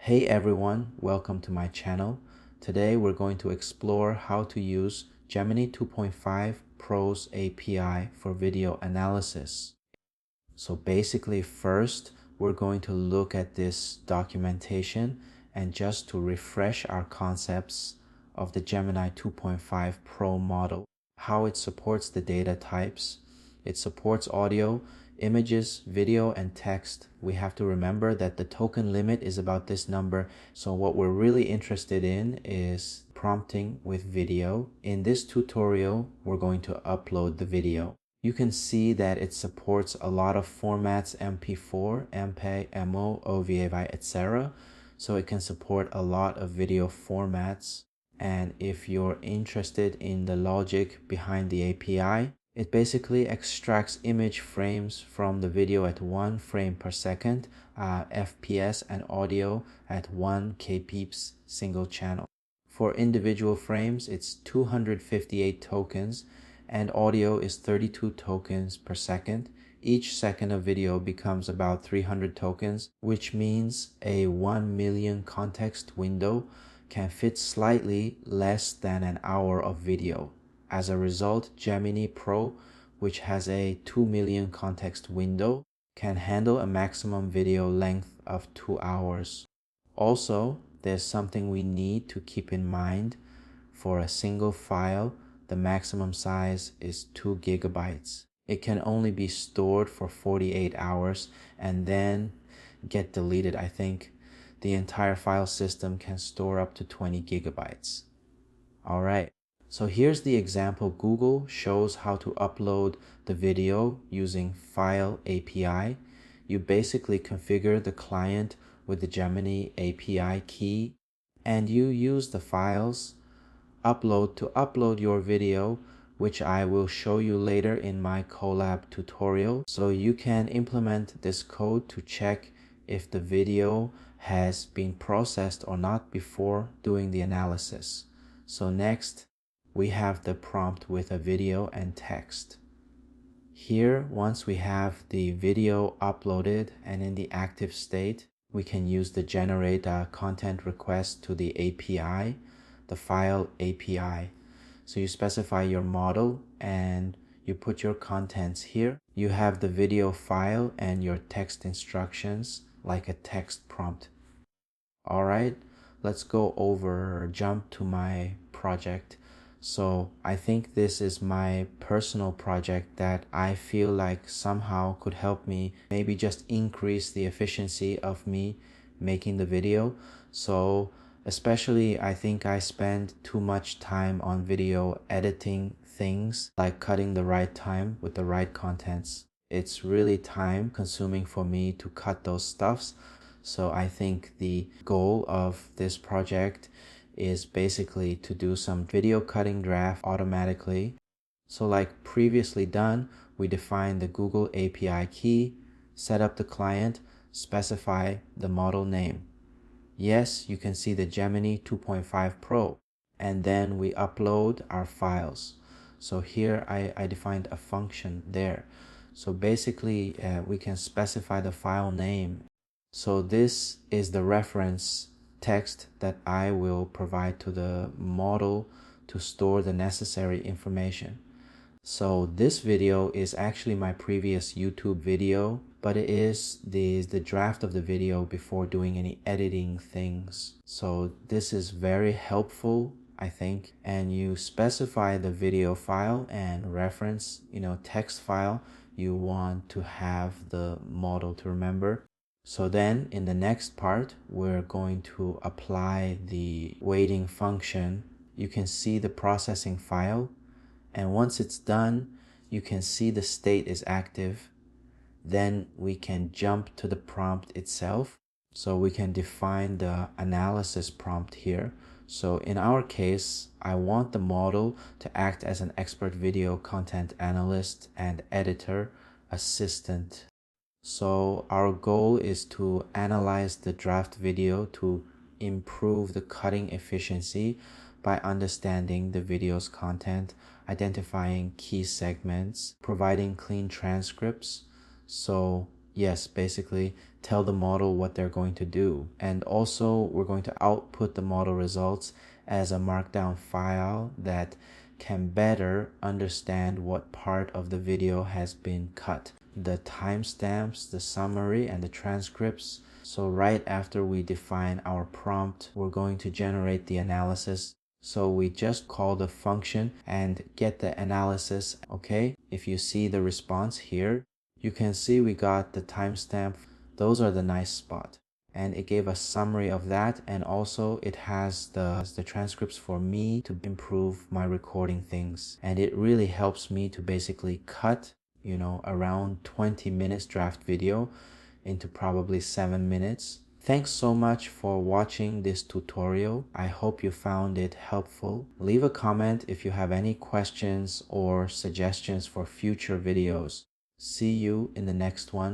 Hey everyone, welcome to my channel. Today we're going to explore how to use Gemini 2.5 Pro's API for video analysis. So basically first we're going to look at this documentation and just to refresh our concepts of the Gemini 2.5 Pro model, how it supports the data types. It supports audio, images, video, and text. We have to remember that the token limit is about this number. So what we're really interested in is prompting with video. In this tutorial, we're going to upload the video. You can see that it supports a lot of formats: MP4, MPEG, MO, OVAI, etc. So it can support a lot of video formats. And if you're interested in the logic behind the API, it basically extracts image frames from the video at 1 frame per second, FPS, and audio at 1 kbps single channel. For individual frames, it's 258 tokens, and audio is 32 tokens per second. Each second of video becomes about 300 tokens, which means a 1 million context window can fit slightly less than an hour of video. As a result, Gemini Pro, which has a 2 million context window, can handle a maximum video length of 2 hours. Also, there's something we need to keep in mind. For a single file, the maximum size is 2 gigabytes. It can only be stored for 48 hours and then get deleted. I think the entire file system can store up to 20 gigabytes. All right. So here's the example. Google shows how to upload the video using File API. You basically configure the client with the Gemini API key, and you use the files upload to upload your video, which I will show you later in my Colab tutorial. So you can implement this code to check if the video has been processed or not before doing the analysis. So next, we have the prompt with a video and text. Here, once we have the video uploaded and in the active state, we can use the generate content request to the API, the file API. So you specify your model and you put your contents here. You have the video file and your text instructions like a text prompt. All right, let's jump to my project. So I think this is my personal project that I feel like somehow could help me maybe just increase the efficiency of me making the video. So especially I think I spend too much time on video editing things, like cutting the right time with the right contents. It's really time consuming for me to cut those stuffs. So I think the goal of this project is basically to do some video cutting draft automatically. So like previously done, we define the Google API key, set up the client, specify the model name. Yes, you can see the Gemini 2.5 Pro, and then we upload our files. So here I defined a function there. So basically we can specify the file name. So this is the reference text that I will provide to the model to store the necessary information. So this video is actually my previous YouTube video, but it is the draft of the video before doing any editing things. So this is very helpful, I think. And you specify the video file and reference, text file you want to have the model to remember. So then in the next part, we're going to apply the waiting function. You can see the processing file, and once it's done, you can see the state is active. Then we can jump to the prompt itself. So we can define the analysis prompt here. So in our case, I want the model to act as an expert video content analyst and editor assistant. So our goal is to analyze the draft video to improve the cutting efficiency by understanding the video's content, identifying key segments, providing clean transcripts. So yes, basically tell the model what they're going to do. And also we're going to output the model results as a markdown file that can better understand what part of the video has been cut. The timestamps, the summary, and the transcripts. So right after we define our prompt, we're going to generate the analysis. So we just call the function and get the analysis, okay? If you see the response here, you can see we got the timestamp. Those are the nice spot. And it gave a summary of that, and also it has the transcripts for me to improve my recording things. And it really helps me to basically cut, around 20 minutes draft video into probably 7 minutes. Thanks so much for watching this tutorial. I hope you found it helpful. Leave a comment if you have any questions or suggestions for future videos. See you in the next one.